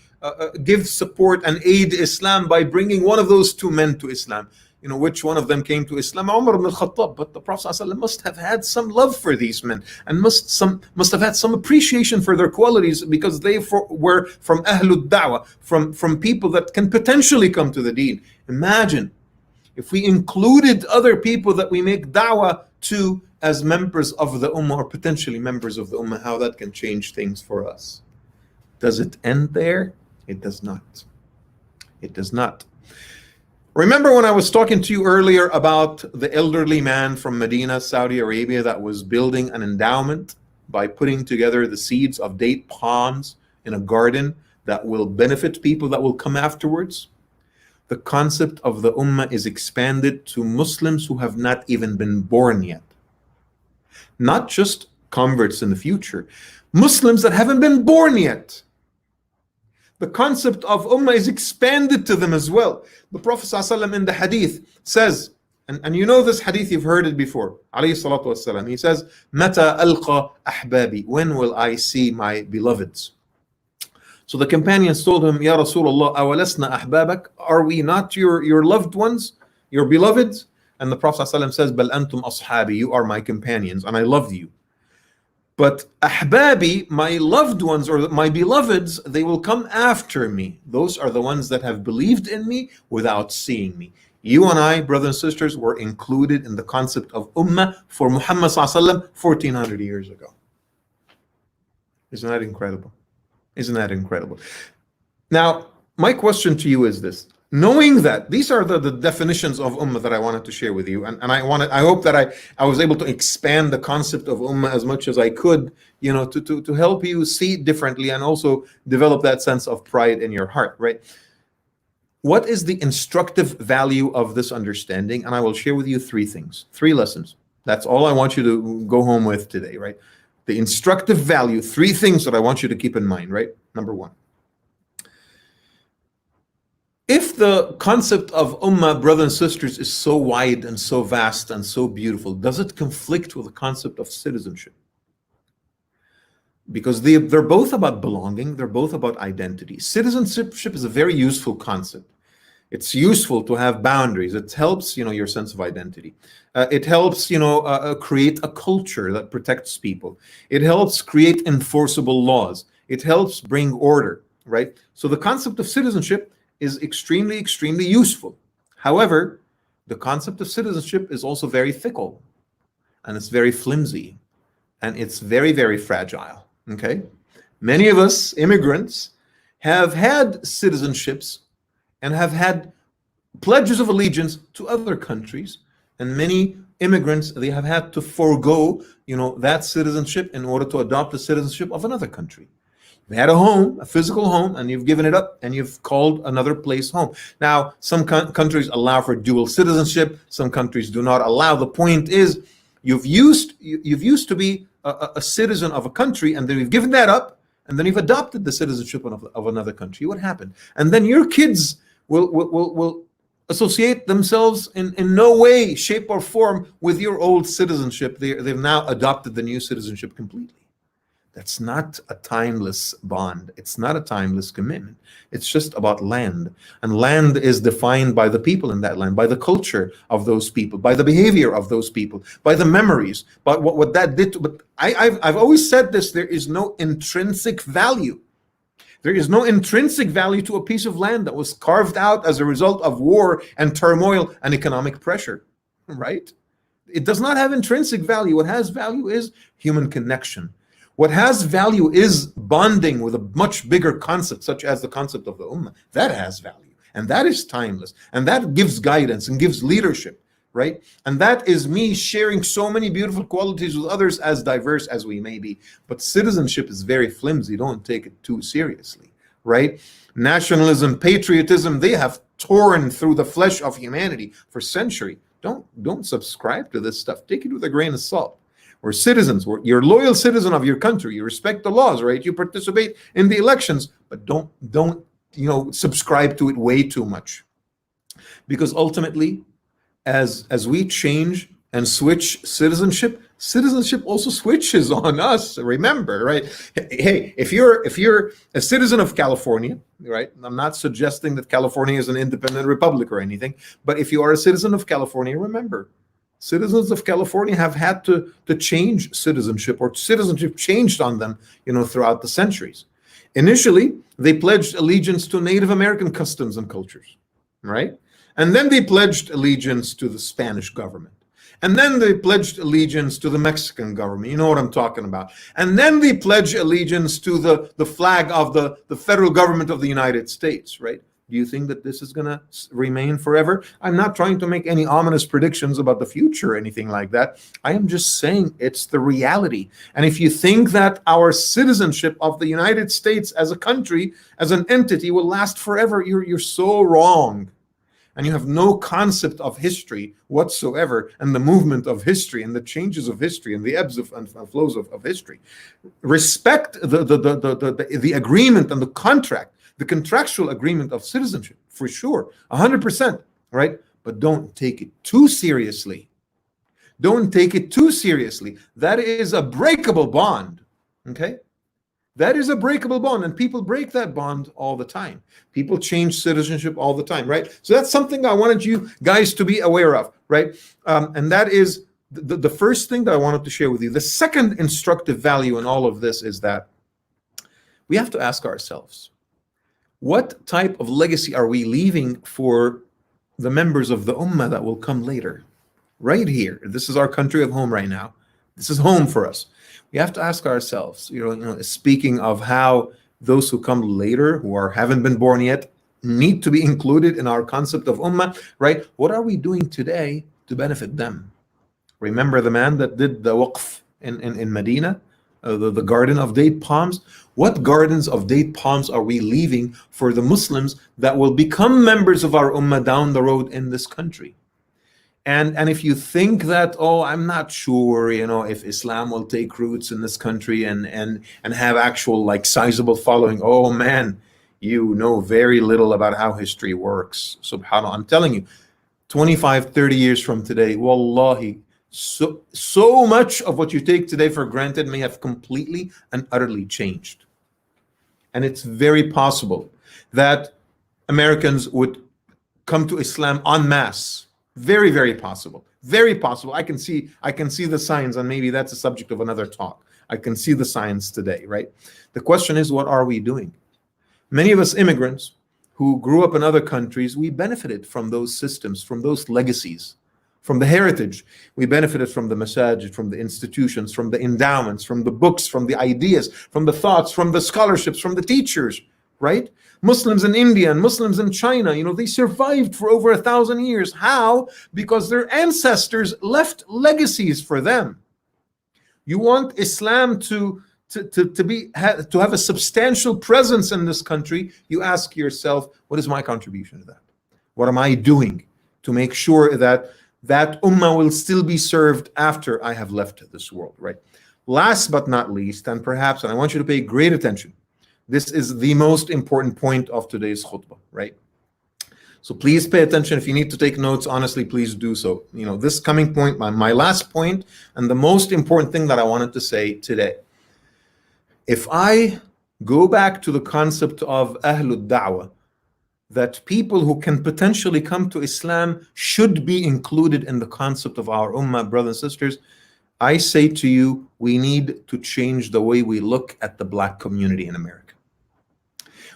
Speaker 1: give support and aid Islam by bringing one of those two men to Islam. Which one of them came to Islam? Umar ibn al-Khattab. But the Prophet ﷺ must have had some love for these men, and must have had some appreciation for their qualities, because they were from Ahlul Da'wah, from people that can potentially come to the Deen. Imagine if we included other people that we make da'wah to as members of the ummah, or potentially members of the ummah, how that can change things for us. Does it end there? It does not. It does not. Remember when I was talking to you earlier about the elderly man from Medina, Saudi Arabia, that was building an endowment by putting together the seeds of date palms in a garden that will benefit people that will come afterwards? The concept of the ummah is expanded to Muslims who have not even been born yet. Not just converts in the future, Muslims that haven't been born yet. The concept of ummah is expanded to them as well. The Prophet ﷺ in the hadith says, and you know this hadith, you've heard it before, alayhi salatu wasalam. He says, Mata alqa ahbabi, when will I see my beloveds? So the companions told him, Ya Rasulullah, awalasna ahbabak, are we not your loved ones, your beloveds? And the Prophet ﷺ says, Bal antum ashabi, you are my companions, and I love you. But ahbabi, my loved ones or my beloveds, they will come after me. Those are the ones that have believed in me without seeing me. You and I, brothers and sisters, were included in the concept of ummah for Muhammad ﷺ 1400 years ago. Isn't that incredible? Isn't that incredible? Now, my question to you is this. Knowing that these are the definitions of ummah that I wanted to share with you, and I hope that I was able to expand the concept of ummah as much as I could, to help you see it differently and also develop that sense of pride in your heart, right? What is the instructive value of this understanding? And I will share with you three things, three lessons. That's all I want you to go home with today, right? The instructive value, three things that I want you to keep in mind, right? Number one. If the concept of ummah, brothers and sisters, is so wide and so vast and so beautiful, does it conflict with the concept of citizenship? Because they're both about belonging, they're both about identity. Citizenship is a very useful concept. It's useful to have boundaries. It helps, your sense of identity. It helps, create a culture that protects people. It helps create enforceable laws. It helps bring order, right? So the concept of citizenship is extremely, extremely useful. However, the concept of citizenship is also very fickle, and it's very flimsy, and it's very, very fragile. Okay? Many of us immigrants have had citizenships and have had pledges of allegiance to other countries, and many immigrants, they have had to forego, that citizenship in order to adopt the citizenship of another country. You had a home, a physical home, and you've given it up and you've called another place home. Now, some countries allow for dual citizenship, some countries do not allow. The point is, you've used to be a citizen of a country, and then you've given that up, and then you've adopted the citizenship of another country. What happened? And then your kids will associate themselves in no way, shape, or form with your old citizenship. They've now adopted the new citizenship completely. That's not a timeless bond. It's not a timeless commitment. It's just about land. And land is defined by the people in that land, by the culture of those people, by the behavior of those people, by the memories, by what that did. But I've always said this, there is no intrinsic value. There is no intrinsic value to a piece of land that was carved out as a result of war and turmoil and economic pressure, right? It does not have intrinsic value. What has value is human connection. What has value is bonding with a much bigger concept, such as the concept of the Ummah. That has value, and that is timeless, and that gives guidance and gives leadership, right? And that is me sharing so many beautiful qualities with others, as diverse as we may be. But citizenship is very flimsy. Don't take it too seriously, right? Nationalism, patriotism, they have torn through the flesh of humanity for centuries. Don't subscribe to this stuff. Take it with a grain of salt. We're citizens. You're a loyal citizen of your country. You respect the laws, right? You participate in the elections, but don't subscribe to it way too much. Because ultimately, as we change and switch citizenship also switches on us. Remember, right? Hey, if you're a citizen of California, right? I'm not suggesting that California is an independent republic or anything, but if you are a citizen of California, remember, citizens of California have had to change citizenship, or citizenship changed on them, throughout the centuries. Initially, they pledged allegiance to Native American customs and cultures, right? And then they pledged allegiance to the Spanish government. And then they pledged allegiance to the Mexican government. You know what I'm talking about. And then they pledged allegiance to the flag of the federal government of the United States, right? Do you think that this is going to remain forever? I'm not trying to make any ominous predictions about the future or anything like that. I am just saying it's the reality. And if you think that our citizenship of the United States as a country, as an entity, will last forever, you're so wrong. And you have no concept of history whatsoever, and the movement of history, and the changes of history, and the ebbs and flows of history. Respect the agreement and the contract, the contractual agreement of citizenship, for sure, 100%, right? But don't take it too seriously. Don't take it too seriously. That is a breakable bond, okay? That is a breakable bond, and people break that bond all the time. People change citizenship all the time, right? So that's something I wanted you guys to be aware of, right? And that is the first thing that I wanted to share with you. The second instructive value in all of this is that we have to ask ourselves, what type of legacy are we leaving for the members of the Ummah that will come later? Right here. This is our country of home right now. This is home for us. We have to ask ourselves, speaking of how those who come later, who haven't been born yet, need to be included in our concept of Ummah, right? What are we doing today to benefit them? Remember the man that did the waqf in Medina, the garden of date palms? What gardens of date palms are we leaving for the Muslims that will become members of our Ummah down the road in this country? And if you think that, I'm not sure, if Islam will take roots in this country and have actual sizable following, oh man, you know very little about how history works. SubhanAllah, I'm telling you, 25, 30 years from today, wallahi, so much of what you take today for granted may have completely and utterly changed. And it's very possible that Americans would come to Islam en masse. Very, very possible. Very possible. I can see the signs, and maybe that's a subject of another talk. I can see the science today, right? The question is, what are we doing? Many of us immigrants who grew up in other countries, we benefited from those systems, from those legacies, from the heritage. We benefited from the masajid, from the institutions, from the endowments, from the books, from the ideas, from the thoughts, from the scholarships, from the teachers, right? Muslims in India and Muslims in China, they survived for over 1,000 years. How? Because their ancestors left legacies for them. You want Islam to have a substantial presence in this country, you ask yourself, what is my contribution to that? What am I doing to make sure that that ummah will still be served after I have left this world, right? Last but not least, and I want you to pay great attention, this is the most important point of today's khutbah, right? So please pay attention. If you need to take notes, honestly, please do so. This coming point, my last point, and the most important thing that I wanted to say today. If I go back to the concept of Ahlul Da'wah, that people who can potentially come to Islam should be included in the concept of our Ummah, brothers and sisters, I say to you, we need to change the way we look at the Black community in America.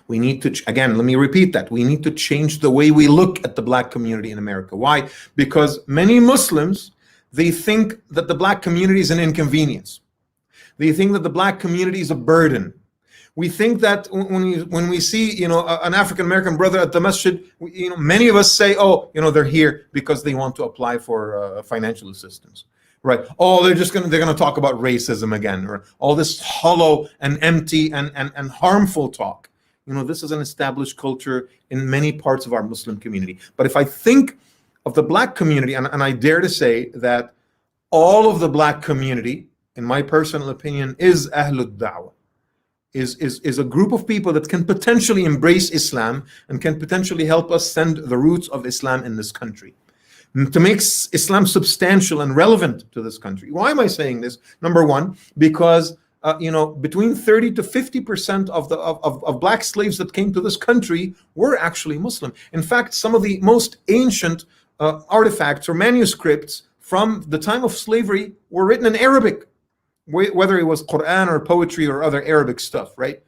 Speaker 1: We need to, again, let me repeat that. We need to change the way we look at the Black community in America. Why? Because many Muslims, they think that the Black community is an inconvenience. They think that the Black community is a burden. We think that when we see, an African-American brother at the masjid, many of us say, oh, they're here because they want to apply for financial assistance, right? Oh, they're going to talk about racism again, or all this hollow and empty and harmful talk. This is an established culture in many parts of our Muslim community. But if I think of the Black community, and I dare to say that all of the Black community, in my personal opinion, is Ahlul Da'wah, is a group of people that can potentially embrace Islam and can potentially help us send the roots of Islam in this country, to make Islam substantial and relevant to this country. Why am I saying this? Number one, because between 30 to 50% of Black slaves that came to this country were actually Muslim. In fact, some of the most ancient artifacts or manuscripts from the time of slavery were written in Arabic, whether it was Quran or poetry or other Arabic stuff, right?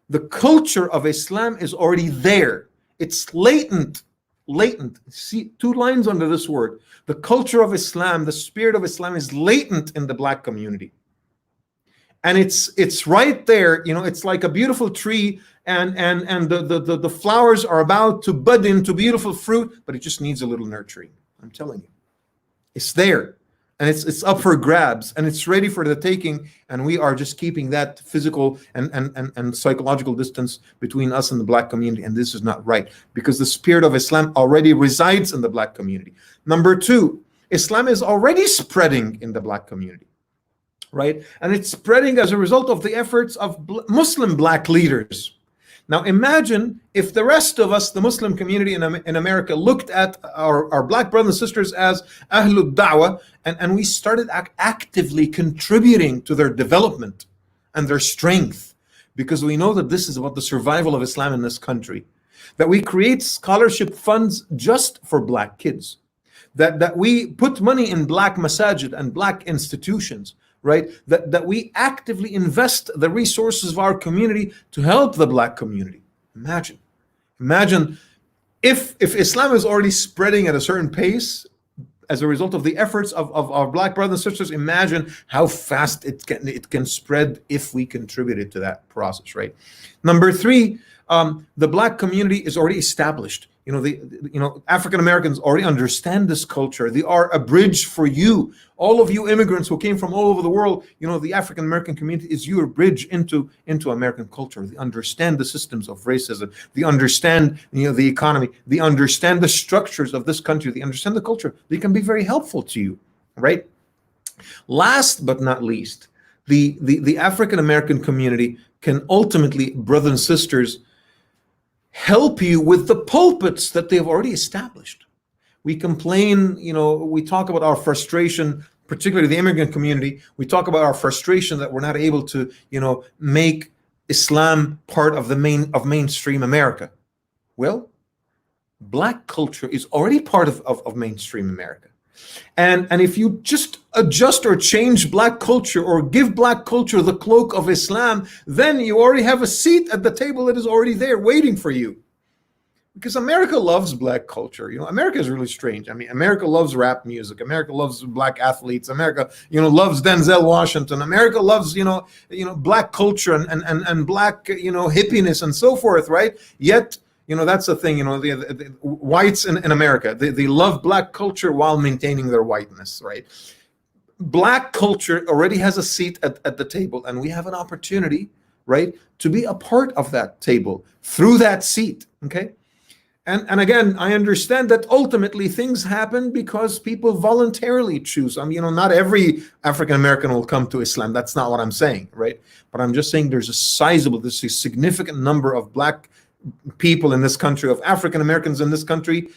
Speaker 1: The culture of Islam is already there. It's latent. See, 2 lines under this word. The culture of Islam, the spirit of Islam is latent in the Black community. And it's right there, it's like a beautiful tree, and the flowers are about to bud into beautiful fruit, but it just needs a little nurturing. I'm telling you. It's there. And it's up for grabs, and it's ready for the taking, and we are just keeping that physical and psychological distance between us and the Black community, and this is not right, because the spirit of Islam already resides in the Black community. Number 2, Islam is already spreading in the Black community, right? And it's spreading as a result of the efforts of Muslim Black leaders. Now imagine if the rest of us, the Muslim community in America, looked at our Black brothers and sisters as Ahlul Da'wah, and we started actively contributing to their development and their strength, because we know that this is about the survival of Islam in this country, that we create scholarship funds just for Black kids, that we put money in Black masajid and Black institutions, right? That we actively invest the resources of our community to help the Black community. Imagine if Islam is already spreading at a certain pace as a result of the efforts of our Black brothers and sisters. Imagine how fast it can spread if we contributed to that process, right? Number 3, the Black community is already established. African Americans already understand this culture. They are a bridge for you. All of you immigrants who came from all over the world, the African American community is your bridge into American culture. They understand the systems of racism. They understand, the economy. They understand the structures of this country. They understand the culture. They can be very helpful to you, right? Last but not least, the African American community can ultimately, brothers and sisters, help you with the pulpits that they've already established. We complain, we talk about our frustration, particularly the immigrant community. We talk about our frustration that we're not able to, make Islam part of mainstream America. Well, Black culture is already part of mainstream America. And if you just adjust or change black culture or give black culture the cloak of Islam, then you already have a seat at the table that is already there waiting for you. Because America loves black culture. America is really strange. I mean, America loves rap music. America loves black athletes. America, loves Denzel Washington. America loves, black culture and black, hippiness and so forth, right? Yet, that's the thing, the whites in America, they love black culture while maintaining their whiteness, right? Black culture already has a seat at the table, and we have an opportunity, right, to be a part of that table through that seat, okay? And again, I understand that ultimately things happen because people voluntarily choose. Not every African American will come to Islam. That's not what I'm saying, right? But I'm just saying there's a significant number of black people in this country, of African Americans in this country,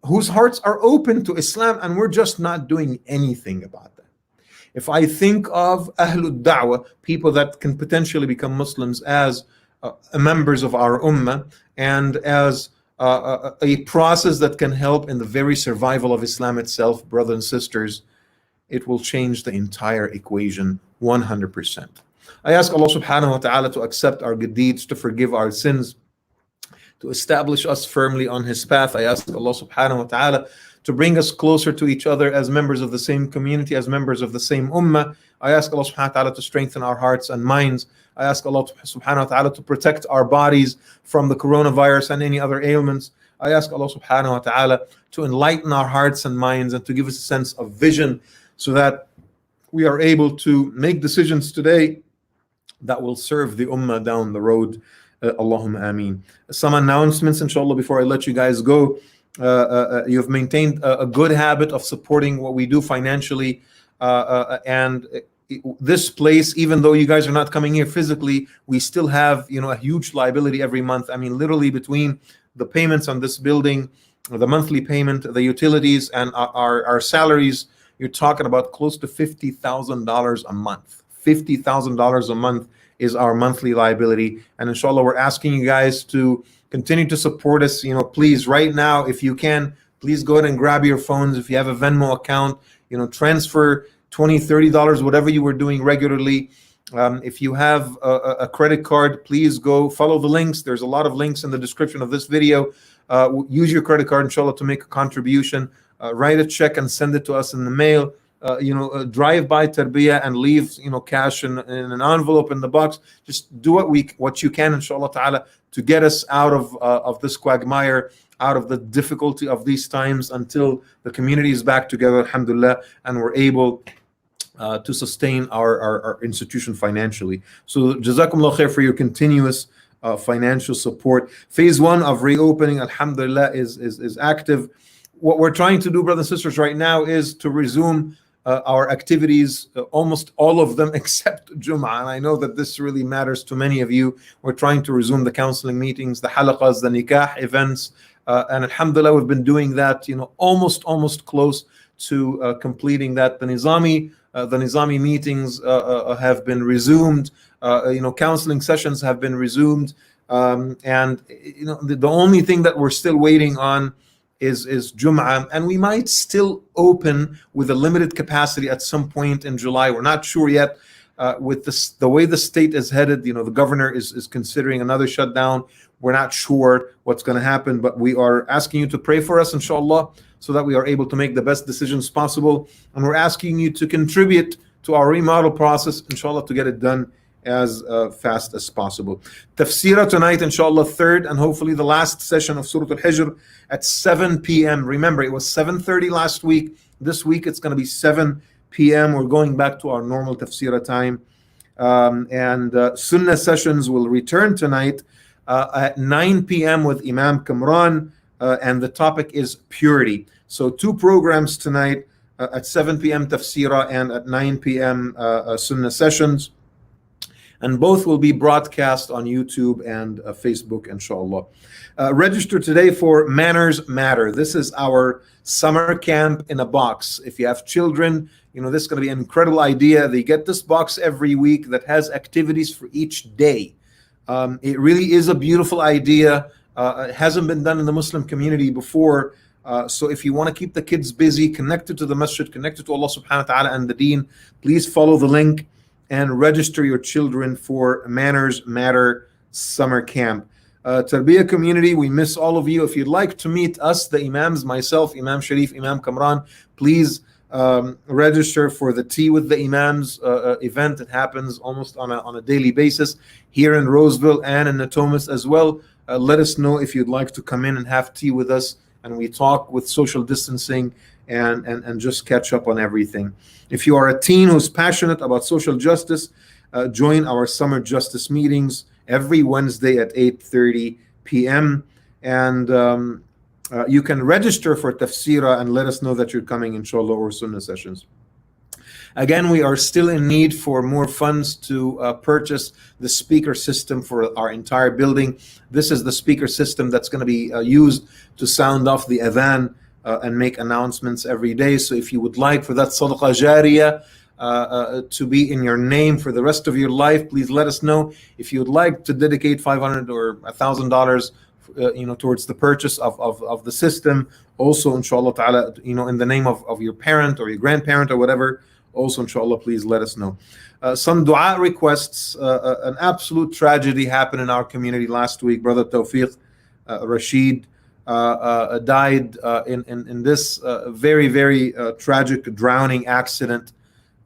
Speaker 1: whose hearts are open to Islam, and we're just not doing anything about that. If I think of Ahlul Da'wah, people that can potentially become Muslims as members of our Ummah, and as a process that can help in the very survival of Islam itself, brothers and sisters, it will change the entire equation 100%. I ask Allah subhanahu wa ta'ala to accept our good deeds, to forgive our sins, to establish us firmly on His path. I ask Allah subhanahu wa ta'ala to bring us closer to each other as members of the same community, as members of the same ummah. I ask Allah subhanahu wa ta'ala to strengthen our hearts and minds. I ask Allah subhanahu wa ta'ala to protect our bodies from the coronavirus and any other ailments. I ask Allah subhanahu wa ta'ala to enlighten our hearts and minds and to give us a sense of vision so that we are able to make decisions today that will serve the ummah down the road. Allahumma ameen. Some announcements, inshallah, before I let you guys go. You've maintained a good habit of supporting what we do financially, and this place, even though you guys are not coming here physically, we still have a huge liability every month. I mean, literally between the payments on this building, the monthly payment, the utilities, and our salaries, you're talking about close to $50,000 a month. $50,000 a month is our monthly liability, and inshallah we're asking you guys to continue to support us. Please, right now, if you can, please go ahead and grab your phones. If you have a Venmo account, transfer $20, $30, whatever you were doing regularly. If you have a credit card, please go follow the links. There's a lot of links in the description of this video. Use your credit card, inshallah, to make a contribution. Write a check and send it to us in the mail. Drive by Tarbiyah and leave cash in an envelope in the box. Just do what you can, inshallah ta'ala, to get us out of this quagmire, out of the difficulty of these times, until the community is back together, alhamdulillah, and we're able to sustain our institution financially. So jazakumullah khair for your continuous financial support. Phase 1 of reopening, alhamdulillah, is active. What we're trying to do, brothers and sisters, right now is to resume our activities, almost all of them except Jum'ah. And I know that this really matters to many of you. We're trying to resume the counseling meetings, the halaqas, the nikah events, and alhamdulillah, we've been doing that, almost close to completing that. The Nizami meetings have been resumed. Counseling sessions have been resumed, and the only thing that we're still waiting on is Jum'ah, and we might still open with a limited capacity at some point in July. We're not sure yet. With the way the state is headed, the governor is considering another shutdown. We're not sure what's going to happen, but we are asking you to pray for us, inshallah, so that we are able to make the best decisions possible. And we're asking you to contribute to our remodel process, inshallah, to get it done as fast as possible. Tafseerah tonight, inshallah, third and hopefully the last session of Surat al-Hijr at 7 p.m. Remember, it was 7:30 last week. This week it's going to be 7 p.m. We're going back to our normal Tafseerah time. And Sunnah sessions will return tonight at 9 p.m. with Imam Kamran, and the topic is purity. So 2 programs tonight, at 7 p.m. Tafseerah and at 9 p.m. Sunnah sessions. And both will be broadcast on YouTube and Facebook, inshallah. Register today for Manners Matter. This is our summer camp in a box. If you have children, this is going to be an incredible idea. They get this box every week that has activities for each day. It really is a beautiful idea. It hasn't been done in the Muslim community before. So if you want to keep the kids busy, connected to the masjid, connected to Allah subhanahu wa ta'ala and the Deen, please follow the link and register your children for Manners Matter Summer Camp. Tarbiyah community, we miss all of you. If you'd like to meet us, the Imams, myself, Imam Sharif, Imam Kamran, please register for the Tea with the Imams event. It happens almost on a daily basis here in Roseville and in Natomas as well. Let us know if you'd like to come in and have tea with us, and we talk with social distancing and just catch up on everything. If you are a teen who's passionate about social justice, join our summer justice meetings every Wednesday at 8:30 p.m. And you can register for Tafseerah and let us know that you're coming, inshallah, or Sunnah sessions. Again, we are still in need for more funds to purchase the speaker system for our entire building. This is the speaker system that's going to be used to sound off the adhan and make announcements every day. So if you would like for that sadaqah jariyah to be in your name for the rest of your life, please let us know. If you would like to dedicate $500 or $1,000 towards the purchase of the system, also inshallah ta'ala, in the name of your parent or your grandparent or whatever, also inshallah, please let us know. Some dua requests. An absolute tragedy happened in our community last week. Brother Tawfiq Rashid died in this very, very tragic drowning accident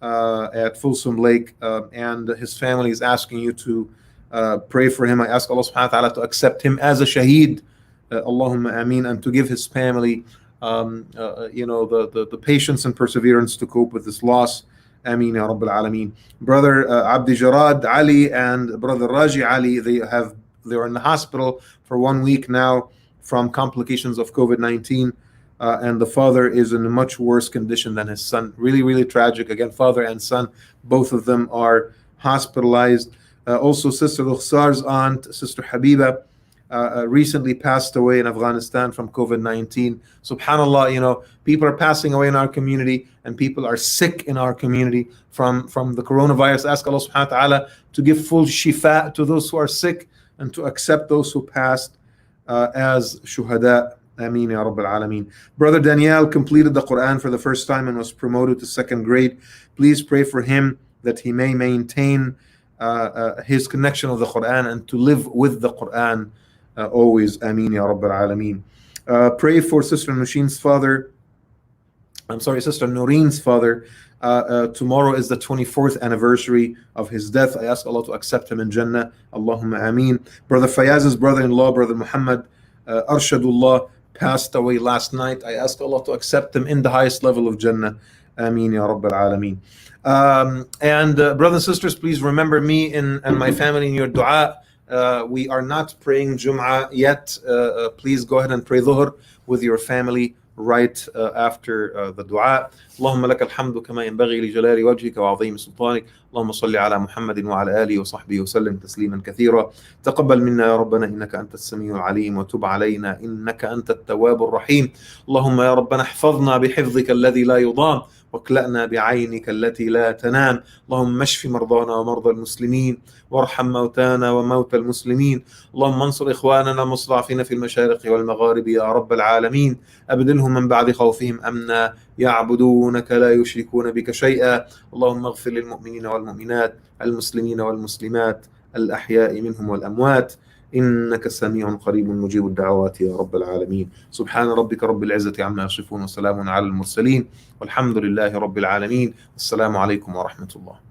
Speaker 1: at Folsom Lake, and his family is asking you to pray for him. I ask Allah subhanahu wa ta'ala to accept him as a shaheed, Allahumma ameen, and to give his family the patience and perseverance to cope with this loss. Ameen ya Rabbil Alameen. Brother Abdi Jarad Ali and Brother Raji Ali, they are in the hospital for 1 week now from complications of COVID-19, and the father is in a much worse condition than his son. Really, really tragic. Again, father and son, both of them are hospitalized. Also, Sister Rukhsar's aunt, Sister Habiba, recently passed away in Afghanistan from COVID-19. Subhanallah, people are passing away in our community and people are sick in our community from the coronavirus. Ask Allah subhanahu wa ta'ala to give full shifa to those who are sick and to accept those who passed as shuhada. Ameen ya Rabbil Alameen. Brother Daniel completed the Quran for the first time and was promoted to 2nd grade. Please pray for him that he may maintain his connection with the Quran and to live with the Quran always. Ameen ya Rabbil Alameen. Pray for Sister Sister Noreen's father. Tomorrow is the 24th anniversary of his death. I ask Allah to accept him in Jannah. Allahumma ameen. Brother Fayaz's brother-in-law, Brother Muhammad Arshadullah, passed away last night. I ask Allah to accept him in the highest level of Jannah. Ameen ya Rabbil Alameen. And brothers and sisters, please remember me and my family in your dua. We are not praying Jum'ah yet. Please go ahead and pray Dhuhr with your family right after the dua. اللهم لك الحمد كما ينبغي لجلال وجهك وعظيم سلطانك. اللهم صل على محمد وعلى آله وصحبه وسلم تسليما كثيرا. تقبل منا يا ربنا إنك أنت السميع العليم وتب علينا إنك أنت التواب الرحيم. اللهم يا ربنا احفظنا بحفظك الذي لا يضام واكلأنا بعينك التي لا تنام. اللهم اشف مرضانا ومرضى المسلمين وارحم موتانا وموتى المسلمين. اللهم انصر إخواننا المستضعفين في المشارق والمغارب يا رب العالمين. أبدلهم من بعد خوفهم أمنا يعبدونك لا يشركون بك شيئا. اللهم اغفر للمؤمنين والمؤمنات المسلمين والمسلمات الأحياء منهم والأموات إنك سميع قريب مجيب الدعوات يا رب العالمين. سبحان ربك رب العزة عما يصفون وسلام على المرسلين والحمد لله رب العالمين. السلام عليكم ورحمة الله.